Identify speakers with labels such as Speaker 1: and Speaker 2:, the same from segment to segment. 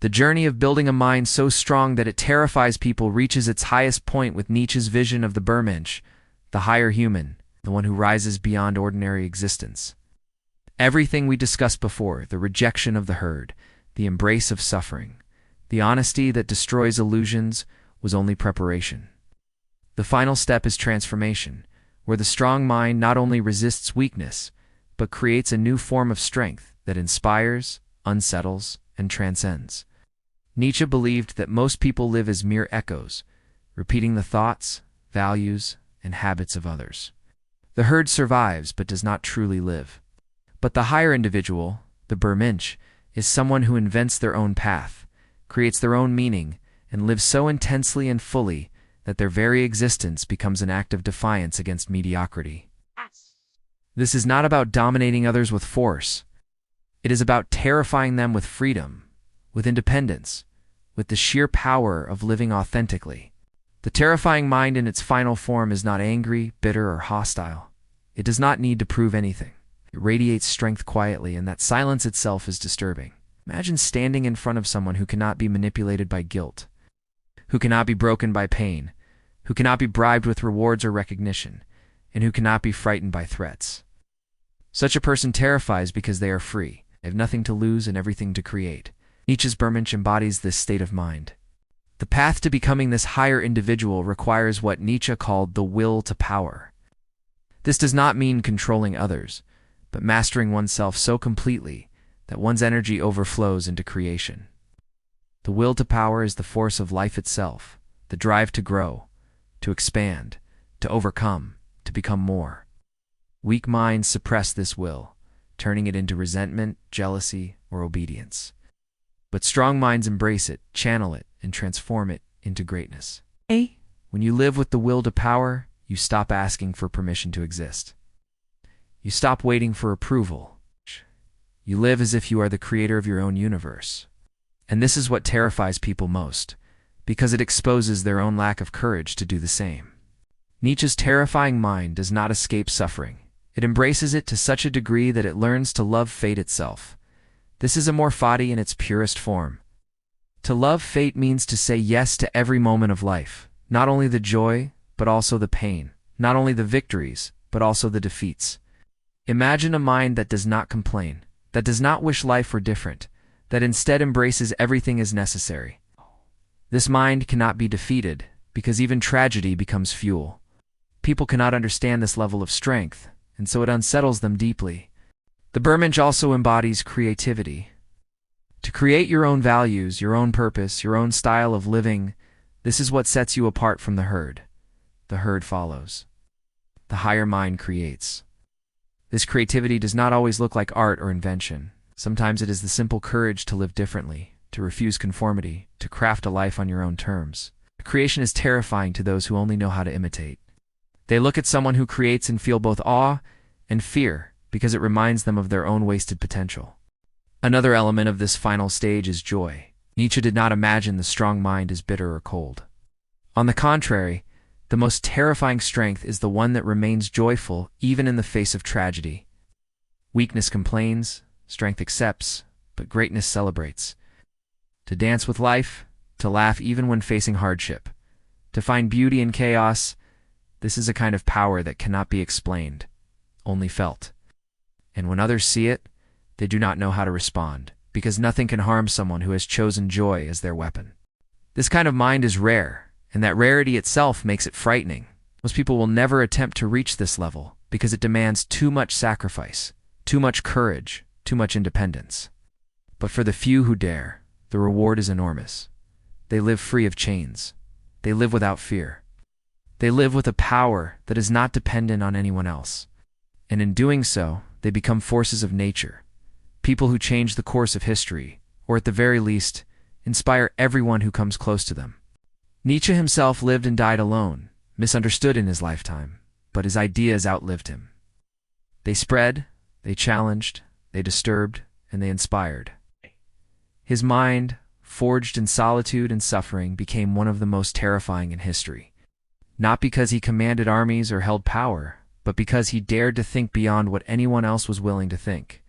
Speaker 1: The journey of building a mind so strong that it terrifies people reaches its highest point with Nietzsche's vision of the Bermensch, the higher human, the one who rises beyond ordinary existence. Everything we discussed before, the rejection of the herd, the embrace of suffering, the honesty that destroys illusions, was only preparation. The final step is transformation, where the strong mind not only resists weakness, but creates a new form of strength that inspires, unsettles, and transcends. Nietzsche believed that most people live as mere echoes, repeating the thoughts, values, and habits of others. The herd survives but does not truly live. But the higher individual, the Bermensch, is someone who invents their own path, creates their own meaning, and lives so intensely and fully that their very existence becomes an act of defiance against mediocrity. This is not about dominating others with force. It is about terrifying them with freedom, with independence, with the sheer power of living authentically. The terrifying mind in its final form is not angry, bitter, or hostile. It does not need to prove anything. It radiates strength quietly, and that silence itself is disturbing. Imagine standing in front of someone who cannot be manipulated by guilt, who cannot be broken by pain, who cannot be bribed with rewards or recognition, and who cannot be frightened by threats. Such a person terrifies because they are free. They have nothing to lose and everything to create. Nietzsche's Bermensch embodies this state of mind. The path to becoming this higher individual requires what Nietzsche called the will to power. This does not mean controlling others, but mastering oneself so completely that one's energy overflows into creation. The will to power is the force of life itself, the drive to grow, to expand, to overcome, to become more. Weak minds suppress this will, turning it into resentment, jealousy, or obedience. But strong minds embrace it, channel it, and transform it into greatness. When you live with the will to power, you stop asking for permission to exist. You stop waiting for approval. You live as if you are the creator of your own universe. And this is what terrifies people most, because it exposes their own lack of courage to do the same. Nietzsche's terrifying mind does not escape suffering. It embraces it to such a degree that it learns to love fate itself. This is amor fati in its purest form. To love fate means to say yes to every moment of life, not only the joy, but also the pain, not only the victories, but also the defeats. Imagine a mind that does not complain, that does not wish life were different, that instead embraces everything as necessary. This mind cannot be defeated, because even tragedy becomes fuel. People cannot understand this level of strength, and so it unsettles them deeply. The Bermensch also embodies creativity. To create your own values, your own purpose, your own style of living, this is what sets you apart from the herd. The herd follows. The higher mind creates. This creativity does not always look like art or invention. Sometimes it is the simple courage to live differently, to refuse conformity, to craft a life on your own terms. Creation is terrifying to those who only know how to imitate. They look at someone who creates and feel both awe and fear because it reminds them of their own wasted potential. Another element of this final stage is joy. Nietzsche did not imagine the strong mind as bitter or cold. On the contrary, the most terrifying strength is the one that remains joyful even in the face of tragedy. Weakness complains, strength accepts, but greatness celebrates. To dance with life, to laugh even when facing hardship, to find beauty in chaos, this is a kind of power that cannot be explained, only felt. And when others see it, they do not know how to respond, because nothing can harm someone who has chosen joy as their weapon. This kind of mind is rare, and that rarity itself makes it frightening. Most people will never attempt to reach this level because it demands too much sacrifice, too much courage, too much independence. But for the few who dare, the reward is enormous. They live free of chains. They live without fear. They live with a power that is not dependent on anyone else. And in doing so, they become forces of nature, people who change the course of history, or at the very least, inspire everyone who comes close to them. Nietzsche himself lived and died alone, misunderstood in his lifetime, but his ideas outlived him. They spread, they challenged, they disturbed, and they inspired. His mind, forged in solitude and suffering, became one of the most terrifying in history. Not because he commanded armies or held power, but because he dared to think beyond what anyone else was willing to think.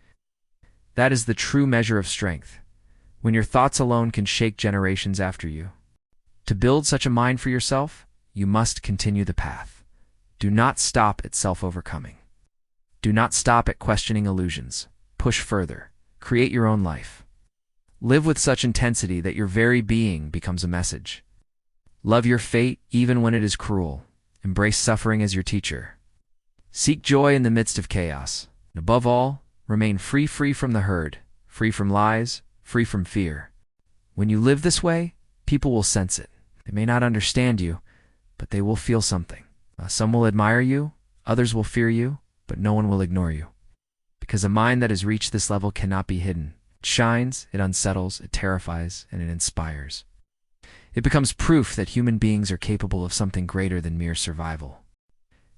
Speaker 1: That is the true measure of strength. when your thoughts alone can shake generations after you. To build such a mind for yourself, you must continue the path. Do not stop at self-overcoming. Do not stop at questioning illusions. Push further. Create your own life. Live with such intensity that your very being becomes a message. Love your fate even when it is cruel. Embrace suffering as your teacher. Seek joy in the midst of chaos. And above all, remain free from the herd, free from lies, free from fear. When you live this way, people will sense it. They may not understand you, but they will feel something. Some will admire you, others will fear you, but no one will ignore you. Because a mind that has reached this level cannot be hidden. It shines, it unsettles, it terrifies, and it inspires. It becomes proof that human beings are capable of something greater than mere survival.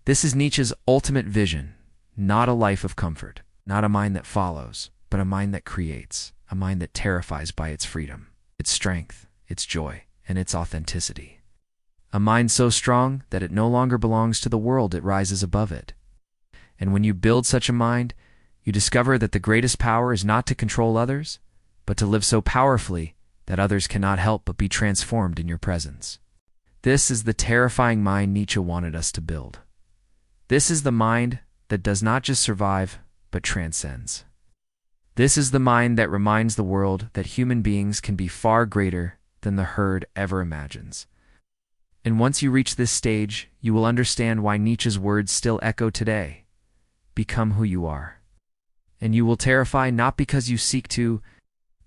Speaker 1: This is Nietzsche's ultimate vision, not a life of comfort, not a mind that follows, but a mind that creates, a mind that terrifies by its freedom, its strength, its joy, and its authenticity. A mind so strong that it no longer belongs to the world, it rises above it. And when you build such a mind, you discover that the greatest power is not to control others, but to live so powerfully that others cannot help but be transformed in your presence. This is the terrifying mind Nietzsche wanted us to build. This is the mind that does not just survive, but transcends. This is the mind that reminds the world that human beings can be far greater than the herd ever imagines. And once you reach this stage, you will understand why Nietzsche's words still echo today. Become who you are. And you will terrify not because you seek to,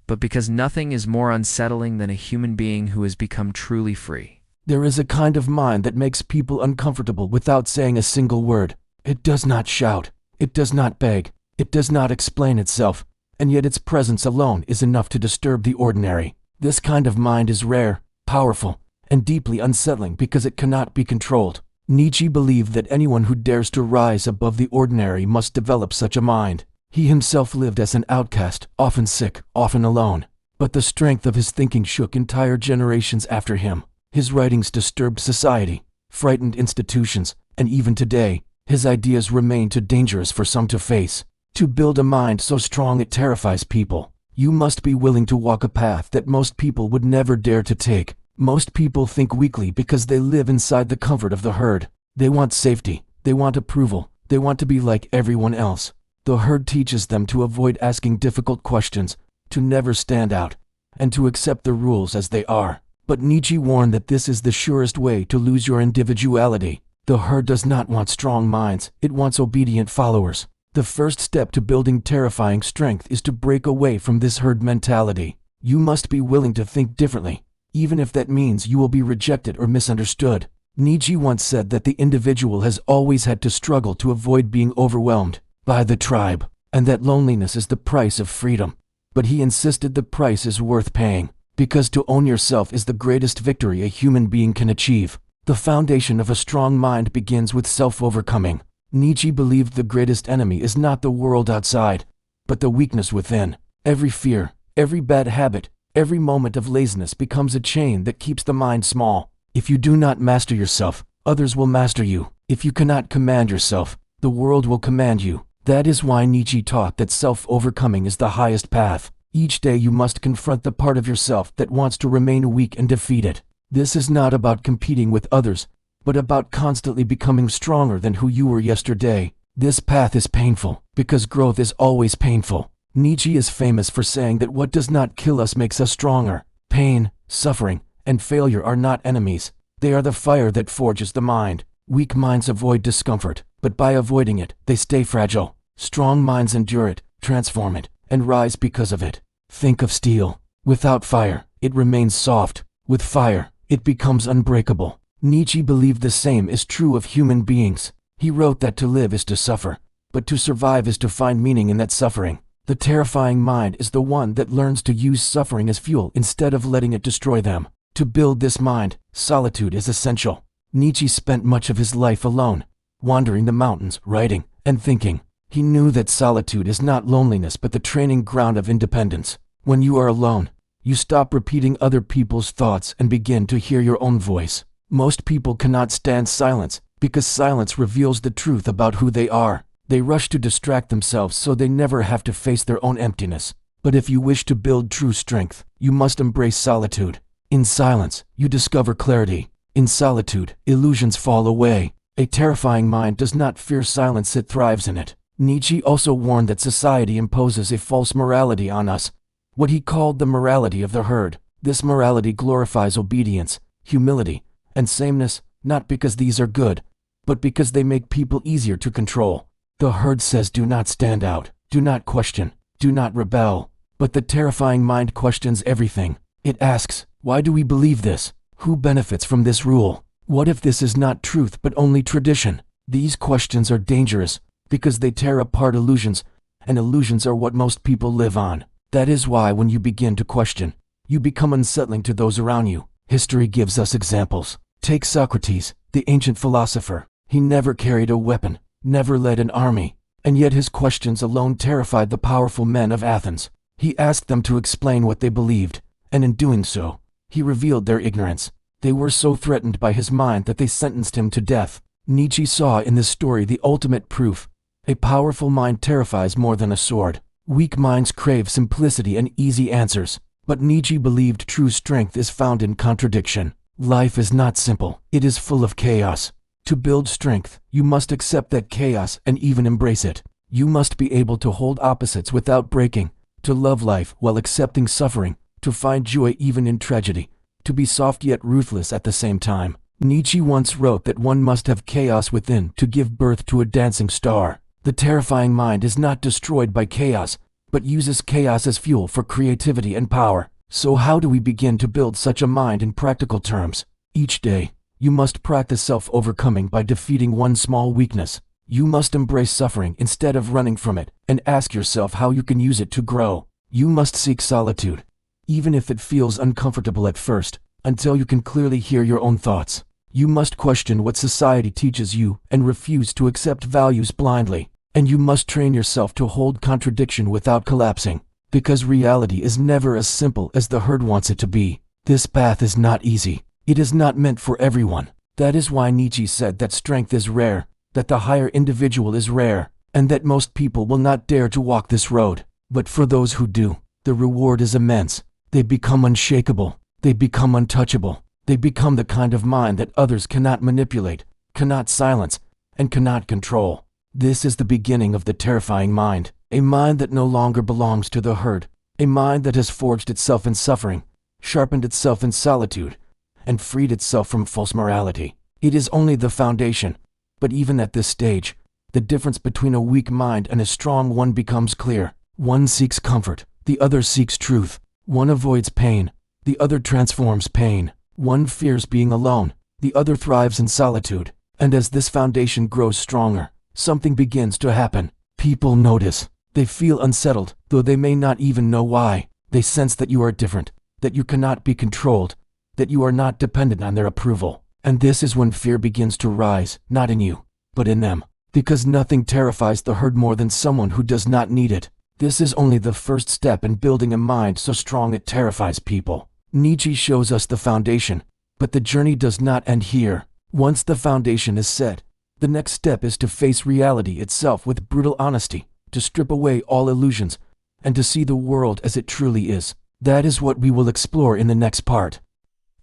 Speaker 1: but because nothing is more unsettling than a human being who has become truly free.
Speaker 2: There is a kind of mind that makes people uncomfortable without saying a single word. It does not shout. It does not beg. It does not explain itself. And yet its presence alone is enough to disturb the ordinary. This kind of mind is rare, powerful, and deeply unsettling because it cannot be controlled. Nietzsche believed that anyone who dares to rise above the ordinary must develop such a mind. He himself lived as an outcast, often sick, often alone. But the strength of his thinking shook entire generations after him. His writings disturbed society, frightened institutions, and even today, his ideas remain too dangerous for some to face. To build a mind so strong it terrifies people, you must be willing to walk a path that most people would never dare to take. Most people think weakly because they live inside the comfort of the herd. They want safety, they want approval, they want to be like everyone else. The herd teaches them to avoid asking difficult questions, to never stand out, and to accept the rules as they are. But Nietzsche warned that this is the surest way to lose your individuality. The herd does not want strong minds, it wants obedient followers. The first step to building terrifying strength is to break away from this herd mentality. You must be willing to think differently, even if that means you will be rejected or misunderstood. Nietzsche once said that the individual has always had to struggle to avoid being overwhelmed by the tribe, and that loneliness is the price of freedom. But he insisted the price is worth paying, because to own yourself is the greatest victory a human being can achieve. The foundation of a strong mind begins with self-overcoming. Nietzsche believed the greatest enemy is not the world outside, but the weakness within. Every fear, every bad habit, every moment of laziness becomes a chain that keeps the mind small. If you do not master yourself, others will master you. If you cannot command yourself, the world will command you. That is why Nietzsche taught that self-overcoming is the highest path. Each day you must confront the part of yourself that wants to remain weak and defeated. This is not about competing with others, but about constantly becoming stronger than who you were yesterday. This path is painful, because growth is always painful. Nietzsche is famous for saying that what does not kill us makes us stronger. Pain, suffering, and failure are not enemies. They are the fire that forges the mind. Weak minds avoid discomfort, but by avoiding it, they stay fragile. Strong minds endure it, transform it, and rise because of it. Think of steel. Without fire, it remains soft. With fire, it becomes unbreakable. Nietzsche believed the same is true of human beings. He wrote that to live is to suffer, but to survive is to find meaning in that suffering. The terrifying mind is the one that learns to use suffering as fuel instead of letting it destroy them. To build this mind, solitude is essential. Nietzsche spent much of his life alone, wandering the mountains, writing, and thinking. He knew that solitude is not loneliness but the training ground of independence. When you are alone, you stop repeating other people's thoughts and begin to hear your own voice. Most people cannot stand silence because silence reveals the truth about who they are. They rush to distract themselves so they never have to face their own emptiness. But if you wish to build true strength, you must embrace solitude. In silence, you discover clarity. In solitude, illusions fall away. A terrifying mind does not fear silence, it thrives in it. Nietzsche also warned that society imposes a false morality on us, what he called the morality of the herd. This morality glorifies obedience, humility, and sameness, not because these are good, but because they make people easier to control. The herd says do not stand out, do not question, do not rebel. But the terrifying mind questions everything. It asks, why do we believe this? Who benefits from this rule? What if this is not truth but only tradition? These questions are dangerous because they tear apart illusions, and illusions are what most people live on. That is why when you begin to question, you become unsettling to those around you. History gives us examples. Take Socrates, the ancient philosopher. He never carried a weapon, never led an army, and yet his questions alone terrified the powerful men of Athens. He asked them to explain what they believed, and in doing so, he revealed their ignorance. They were so threatened by his mind that they sentenced him to death. Nietzsche saw in this story the ultimate proof. A powerful mind terrifies more than a sword. Weak minds crave simplicity and easy answers. But Nietzsche believed true strength is found in contradiction. Life is not simple, it is full of chaos. To build strength, you must accept that chaos and even embrace it. You must be able to hold opposites without breaking, to love life while accepting suffering, to find joy even in tragedy, to be soft yet ruthless at the same time. Nietzsche once wrote that one must have chaos within to give birth to a dancing star. The terrifying mind is not destroyed by chaos, but uses chaos as fuel for creativity and power. So how do we begin to build such a mind in practical terms? Each day, you must practice self-overcoming by defeating one small weakness. You must embrace suffering instead of running from it, and ask yourself how you can use it to grow. You must seek solitude, even if it feels uncomfortable at first, until you can clearly hear your own thoughts. You must question what society teaches you and refuse to accept values blindly. And you must train yourself to hold contradiction without collapsing, because reality is never as simple as the herd wants it to be. This path is not easy. It is not meant for everyone. That is why Nietzsche said that strength is rare, that the higher individual is rare, and that most people will not dare to walk this road. But for those who do, the reward is immense. They become unshakable. They become untouchable. They become the kind of mind that others cannot manipulate, cannot silence, and cannot control. This is the beginning of the terrifying mind, a mind that no longer belongs to the herd, a mind that has forged itself in suffering, sharpened itself in solitude, and freed itself from false morality. It is only the foundation, but even at this stage, the difference between a weak mind and a strong one becomes clear. One seeks comfort, the other seeks truth. One avoids pain, the other transforms pain. One fears being alone, the other thrives in solitude. And as this foundation grows stronger, something begins to happen. People notice. They feel unsettled, though they may not even know why. They sense that you are different, that you cannot be controlled, that you are not dependent on their approval. And this is when fear begins to rise, not in you, but in them. Because nothing terrifies the herd more than someone who does not need it. This is only the first step in building a mind so strong it terrifies people. Nietzsche shows us the foundation, but the journey does not end here. Once the foundation is set, the next step is to face reality itself with brutal honesty, to strip away all illusions, and to see the world as it truly is. That is what we will explore in the next part.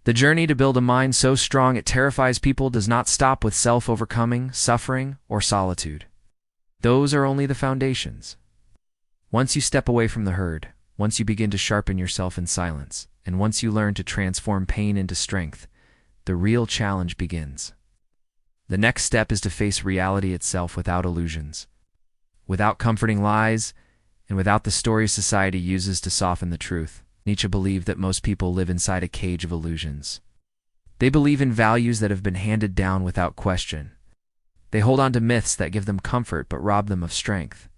Speaker 1: The journey to build a mind so strong it terrifies people does not stop with self-overcoming, suffering, or solitude. Those are only the foundations. Once you step away from the herd, once you begin to sharpen yourself in silence, and once you learn to transform pain into strength, the real challenge begins. The next step is to face reality itself without illusions, without comforting lies, and without the stories society uses to soften the truth. Nietzsche believed that most people live inside a cage of illusions. They believe in values that have been handed down without question. They hold on to myths that give them comfort but rob them of strength.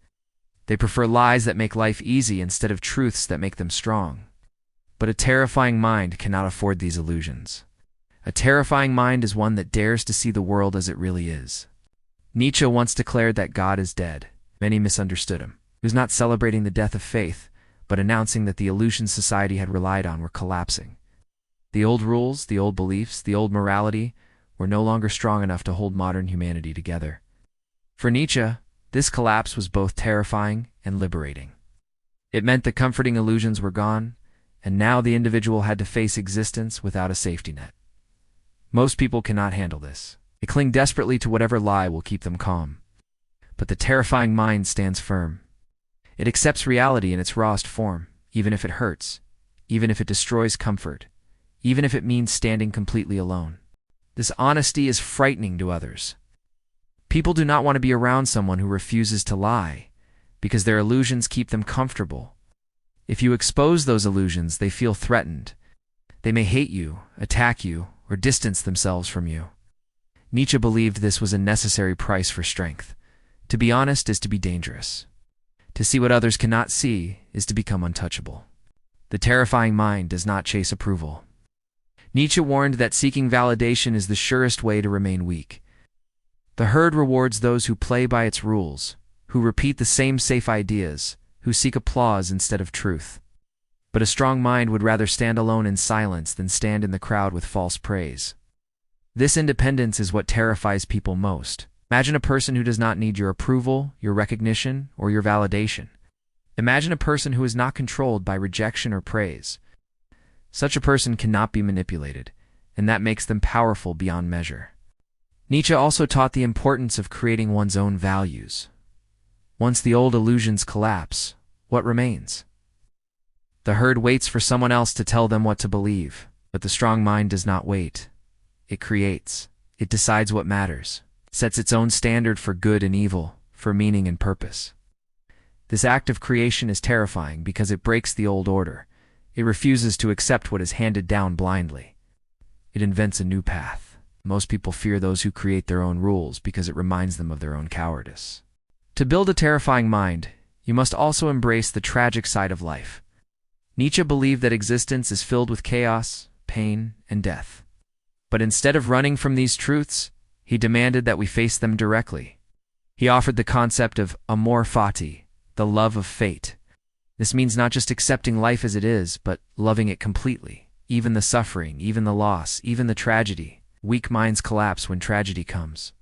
Speaker 1: They prefer lies that make life easy instead of truths that make them strong. But a terrifying mind cannot afford these illusions. A terrifying mind is one that dares to see the world as it really is. Nietzsche once declared that God is dead. Many misunderstood him. He was not celebrating the death of faith, but announcing that the illusions society had relied on were collapsing. The old rules, the old beliefs, the old morality were no longer strong enough to hold modern humanity together. For Nietzsche, this collapse was both terrifying and liberating. It meant the comforting illusions were gone, and now the individual had to face existence without a safety net. Most people cannot handle this. They cling desperately to whatever lie will keep them calm. But the terrifying mind stands firm. It accepts reality in its rawest form, even if it hurts, even if it destroys comfort, even if it means standing completely alone. This honesty is frightening to others. People do not want to be around someone who refuses to lie, because their illusions keep them comfortable. If you expose those illusions, they feel threatened. They may hate you, attack you, or distance themselves from you. Nietzsche believed this was a necessary price for strength. To be honest is to be dangerous. To see what others cannot see is to become untouchable. The terrifying mind does not chase approval. Nietzsche warned that seeking validation is the surest way to remain weak. The herd rewards those who play by its rules, who repeat the same safe ideas, who seek applause instead of truth. But a strong mind would rather stand alone in silence than stand in the crowd with false praise. This independence is what terrifies people most. Imagine a person who does not need your approval, your recognition, or your validation. Imagine a person who is not controlled by rejection or praise. Such a person cannot be manipulated, and that makes them powerful beyond measure. Nietzsche also taught the importance of creating one's own values. Once the old illusions collapse, what remains? The herd waits for someone else to tell them what to believe, but the strong mind does not wait. It creates. It decides what matters, sets its own standard for good and evil, for meaning and purpose. This act of creation is terrifying because it breaks the old order. It refuses to accept what is handed down blindly. It invents a new path. Most people fear those who create their own rules because it reminds them of their own cowardice. To build a terrifying mind, you must also embrace the tragic side of life. Nietzsche believed that existence is filled with chaos, pain, and death. But instead of running from these truths, he demanded that we face them directly. He offered the concept of amor fati, the love of fate. This means not just accepting life as it is, but loving it completely, even the suffering, even the loss, even the tragedy. Weak minds collapse when tragedy comes.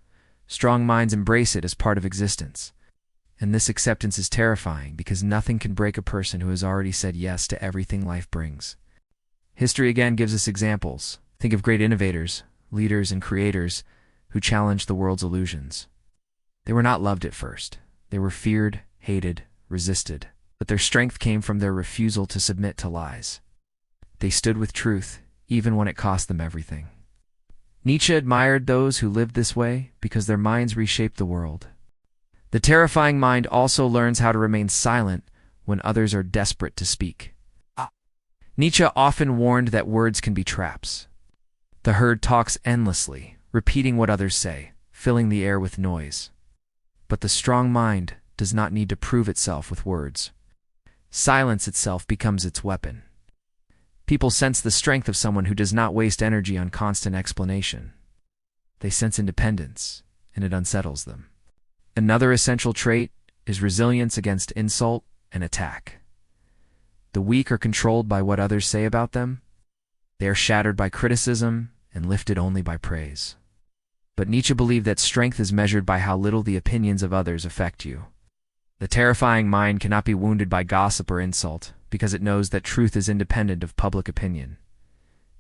Speaker 1: Strong minds embrace it as part of existence. And this acceptance is terrifying because nothing can break a person who has already said yes to everything life brings. History again gives us examples. Think of great innovators, leaders, and creators who challenged the world's illusions. They were not loved at first. They were feared, hated, resisted. But their strength came from their refusal to submit to lies. They stood with truth, even when it cost them everything. Nietzsche admired those who lived this way because their minds reshaped the world. The terrifying mind also learns how to remain silent when others are desperate to speak. Nietzsche often warned that words can be traps. The herd talks endlessly, repeating what others say, filling the air with noise. But the strong mind does not need to prove itself with words. Silence itself becomes its weapon. People sense the strength of someone who does not waste energy on constant explanation. They sense independence, and it unsettles them. Another essential trait is resilience against insult and attack. The weak are controlled by what others say about them. They are shattered by criticism and lifted only by praise. But Nietzsche believed that strength is measured by how little the opinions of others affect you. The terrifying mind cannot be wounded by gossip or insult because it knows that truth is independent of public opinion.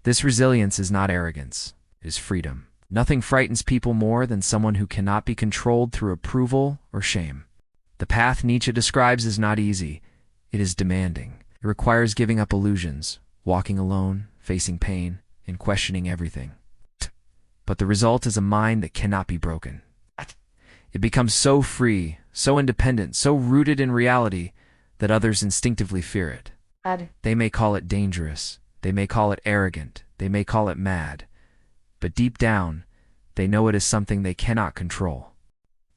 Speaker 1: This resilience is not arrogance, it is freedom. Nothing frightens people more than someone who cannot be controlled through approval or shame. The path Nietzsche describes is not easy, it is demanding. It requires giving up illusions, walking alone, facing pain, and questioning everything. But the result is a mind that cannot be broken. It becomes so free, so independent, so rooted in reality that others instinctively fear it. They may call it dangerous, they may call it arrogant, they may call it mad, but deep down, they know it is something they cannot control.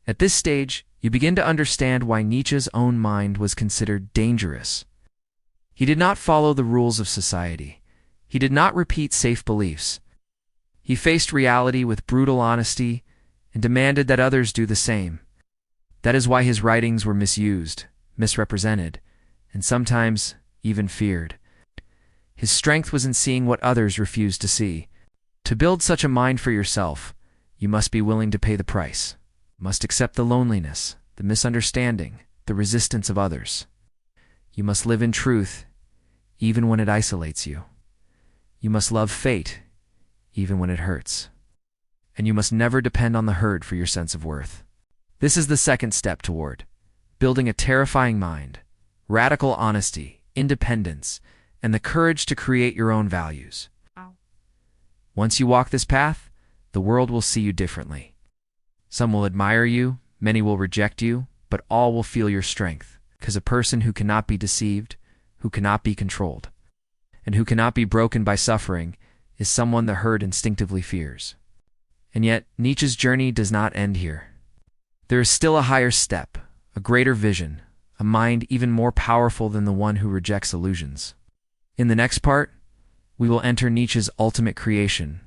Speaker 1: At this stage, you begin to understand why Nietzsche's own mind was considered dangerous. He did not follow the rules of society. He did not repeat safe beliefs. He faced reality with brutal honesty and demanded that others do the same. That is why his writings were misused, misrepresented, and sometimes even feared. His strength was in seeing what others refused to see. To build such a mind for yourself, you must be willing to pay the price. You must accept the loneliness, the misunderstanding, the resistance of others. You must live in truth, even when it isolates you. You must love fate, even when it hurts. And you must never depend on the herd for your sense of worth. This is the second step toward building a terrifying mind, radical honesty, independence, and the courage to create your own values. Once you walk this path, the world will see you differently. Some will admire you, many will reject you, but all will feel your strength, because a person who cannot be deceived, who cannot be controlled, and who cannot be broken by suffering is someone the herd instinctively fears. And yet, Nietzsche's journey does not end here. There is still a higher step, a greater vision, a mind even more powerful than the one who rejects illusions. In the next part, we will enter Nietzsche's ultimate creation,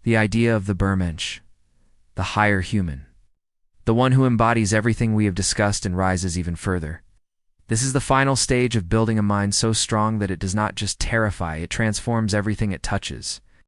Speaker 1: the idea of the Übermensch, the higher human, the one who embodies everything we have discussed and rises even further. This is the final stage of building a mind so strong that it does not just terrify, it transforms everything it touches.